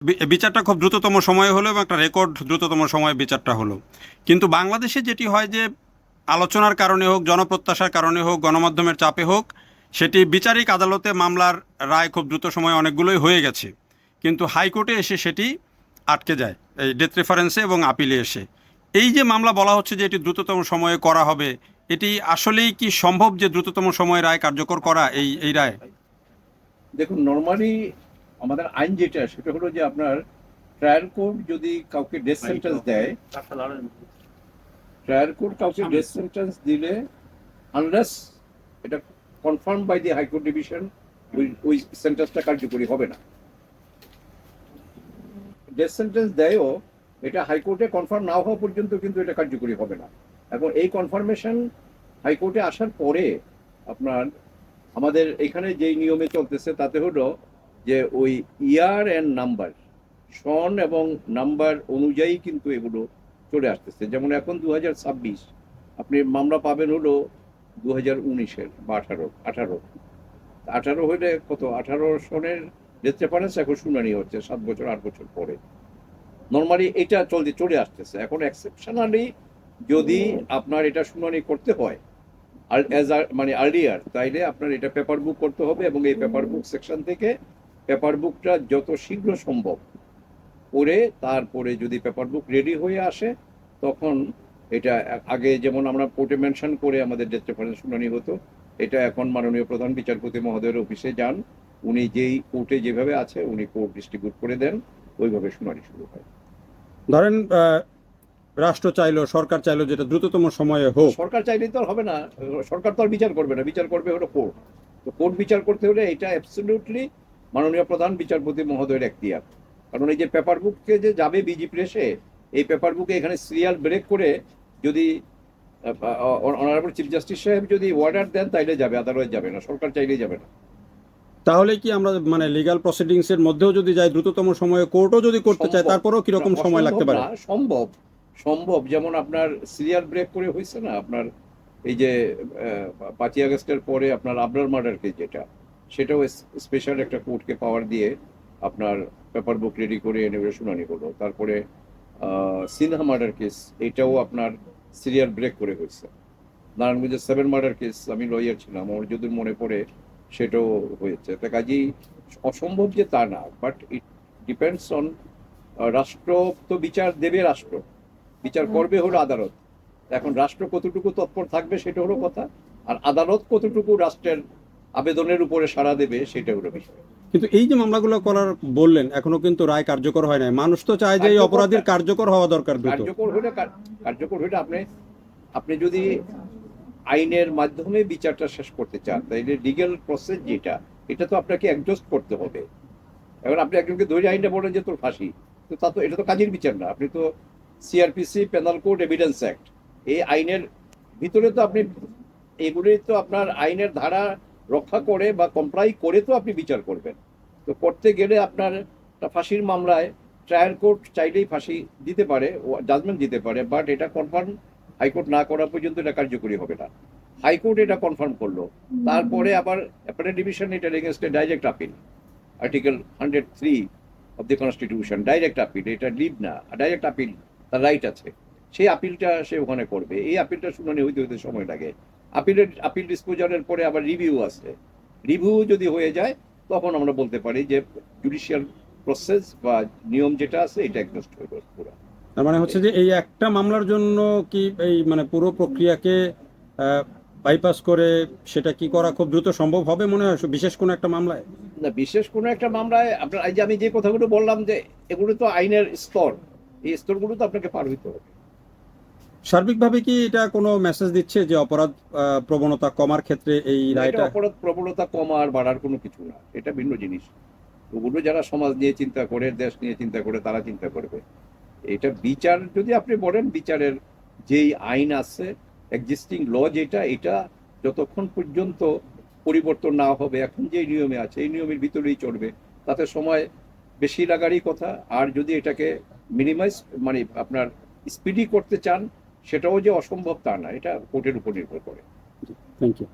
বিচারটা খুব দ্রুততম সময়ে হলো এবং একটা রেকর্ড দ্রুততম সময়ে বিচারটা হলো। কিন্তু বাংলাদেশে যেটি হয় যে আলোচনার কারণে হোক, জনপ্রত্যাশার কারণে হোক, গণমাধ্যমের চাপে হোক, সেটি বিচারিক আদালতে মামলার রায় খুব দ্রুত সময়ে অনেকগুলোই হয়ে গেছে, কিন্তু হাইকোর্টে এসে সেটি আটকে যায় এই ডেথ রেফারেন্সে এবং আপিলে এসে। এই যে মামলা বলা হচ্ছে যে এটি দ্রুততম সময়ে করা হবে, এটি আসলেই কি সম্ভব যে দ্রুততম সময়ে রায় কার্যকর করা এই রায়? দেখুন, নর্মালি আমাদের আইন যেটা সেটা হলো যে আপনার ট্রায়াল কোর্ট যদি কাউকে ডেথ সেন্টেন্স দেয়, ট্রায়াল কোর্ট কাউকে ডেথ সেন্টেন্স দিলে আনলেস এটা confirm by the high court division, ওই সেন্টেন্সটা কার্যকরী হবে না। ডেথ সেন্টেন্স দেয়ও, এটা হাইকোর্টে কনফার্ম না হওয়া পর্যন্ত কিন্তু এটা কার্যকরী হবে না। এবং এই কনফার্মেশন হাইকোর্টে আসার পরে আপনার আমাদের এখানে যেই নিয়মে চলতেছে তাতে হলো যে ওই ইয়ার অ্যান্ড নাম্বার, সন এবং নাম্বার অনুযায়ী কিন্তু এগুলো চলে আসতেছে। যেমন এখন 2026, আপনি মামলা পাবেন হলো 2019-এর বা 18 হলে কত, 18 সনের ডেথ রেফারেন্স এখন শুনানি হচ্ছে 7 বছর 8 বছর পরে। নর্মালি এটা চলে আসতেছে। এখন এক্সেপশনালি যদি আপনার এটা শুনানি করতে হয় মানে আর্লিয়ার, তাইলে আপনার এটা পেপার বুক করতে হবে এবং এই পেপার বুক সেকশন থেকে পেপার বুকটা যত শীঘ্র সম্ভব করে তারপরে যদি পেপার বুক রেডি হয়ে আসে তখন এটা আগে যেমন আমরা কোর্টে মেনশন করে আমাদের ডেথ রেফারেন্স শুনানি হতো, এটা এখন মাননীয় প্রধান বিচারপতি মহোদয়ের অফিসে যান, উনি যেই কোর্টে যেভাবে আছে উনি কোর্ট ডিস্ট্রিবিউট করে দেন, ওইভাবে শুনানি শুরু হয়। ধরেন রাষ্ট্র চাইলো, সরকার চাইলো যেটা দ্রুততম সময়ে হোক। সরকার চাইলেই তো আর হবে না, সরকার তো আর বিচার করবে না, বিচার করবে হলো কোর্ট। তো কোর্ট বিচার করতে হলে এটা অ্যাবসলিউটলি মাননীয় প্রধান বিচারপতি মহোদয়ের এখতিয়ার। কারণ এই যে পেপার বুককে যে যাবে বিজি প্রেসে, এই পেপার বুকে এখানে সিরিয়াল ব্রেক করে যদি অনারেবল চিফ জাস্টিস সাহেব যদি অর্ডার দেন তাইলে যাবে, আদালত যাবে না, সরকার চাইলেই যাবে না। তাহলে কি আমরা মানে লিগ্যাল প্রসিডিংস এর মধ্যেও যদি যাই দ্রুততম সময়ে, কোর্টও যদি করতে চায় তারপরেও কিরকম সময় লাগতে পারে? সম্ভব, সম্ভব। যেমন আপনার সিরিয়াল ব্রেক করে হয়েছে না আপনার এই যে 5ই আগস্টের পরে আপনার আবরার মার্ডার কেস যেটা, সেটাও স্পেশাল একটা কোর্টকে পাওয়ার দিয়ে আপনার পেপার বুক রেডি করে এনে শুনানি হলো। তারপরে সিনহা মার্ডার কেস, এটাও আপনার সিরিয়াল ব্রেক করে হয়েছে। নারায়ণগঞ্জের 7 মার্ডার কেস, আমি লয়ার ছিলাম, আমার যদি মনে পড়ে সেটাও হয়েছে। তা কাজেই অসম্ভব যে তা না, বাট ইট ডিপেন্ডস অন রাষ্ট্র। তো বিচার দেবে রাষ্ট্র, বিচার করবে হলো আদালত। এখন রাষ্ট্র কতটুকু তৎপর থাকবে সেটা হলো কথা, আর আদালত কতটুকু রাষ্ট্রের আবেদনের উপরে সাড়া দেবে সেটা হলো বিষয়। কিন্তু এই যে মামলাগুলো করার বললেন, এখনো কিন্তু রায় কার্যকর হয় নাই। মানুষ তো চায় যে এই অপরাধীর কার্যকর হওয়া দরকার। কার্যকর হলে আপনি যদি আইনের মাধ্যমে বিচারটা শেষ করতে চান তাইলে লিগ্যাল প্রসেস যেটা, এটা তো আপনাকে অ্যাডজাস্ট করতে হবে। এখন আপনি একজনকে ধরে আইনটা বলেন যে তোর ফাঁসি, তো তা তো এটা তো কাজের বিচার না। আপনি তো CrPC, penal code, evidence act, এই আইনের ভিতরে তো আপনি এগুলি তো আপনার আইনের ধারা রক্ষা করে বা কমপ্লাই করে তো আপনি বিচার করবেন। তো করতে গেলে আপনার ফাঁসির মামলায় ট্রায়াল কোর্ট চাইলেই ফাঁসি দিতে পারে, জাজমেন্ট দিতে পারে, বাট এটা কনফার্ম হাইকোর্ট না করা পর্যন্ত এটা কার্যকরী হবে না। হাইকোর্ট এটা কনফার্ম করলো, তারপরে আবার অ্যাপেলেট ডিভিশন এটার এগেনস্টে direct appeal, article 103 of the constitution, direct appeal, এটা লিভ না, ডাইরেক্ট আপিল তার রাইট আছে। সেই আপিলটা সে ওখানে করবে। এই আপিলটা শুনানি হইতে হইতে সময় লাগে। আপিল ডিসপোজালের পরে আবার রিভিউ আছে, রিভিউ যদি হয়ে যায় তখন আমরা বলতে পারি যে জুডিশিয়াল প্রসেস বা নিয়ম যেটা আছে এটা এক্সস্ট হয়ে গেল পুরো। তার মানে হচ্ছে যে এই একটা মামলার জন্য কি এই মানে পুরো প্রক্রিয়াকে বাইপাস করে সেটা কি করা খুব দ্রুত সম্ভব হবে মনে হয় বিশেষ কোনো একটা মামলায়? না, বিশেষ কোনো একটা মামলায় আপনার এই যে আমি যে কথাগুলো বললাম যে এগুলো তো আইনের স্তর, এই স্তরগুলো তো আপনাকে পার হইতে হবে। সার্বিকভাবে কি এটা কোনো মেসেজ দিচ্ছে যে অপরাধ প্রবণতা কমার ক্ষেত্রে এই রায়টা? অপরাধ প্রবণতা কমার বাড়ার কোনো কিছু না, এটা ভিন্ন জিনিস। ওগুলো যারা সমাজ নিয়ে চিন্তা করে, দেশ নিয়ে চিন্তা করে, তারা চিন্তা করবে। এটা বিচার যদি আপনি বলেন, বিচারের যেই আইন আছে, এক্সিস্টিং ল যেটা, এটা যতক্ষণ পর্যন্ত পরিবর্তন না হবে এখন যে নিয়মে আছে এই নিয়মের ভিতরেই চলবে। তাতে সময় বেশি লাগারই কথা। আর যদি এটাকে মিনিমাইজ মানে আপনার স্পিডি করতে চান, সেটাও যে অসম্ভব তা না, এটা কোর্টের উপর নির্ভর করে। Thank you.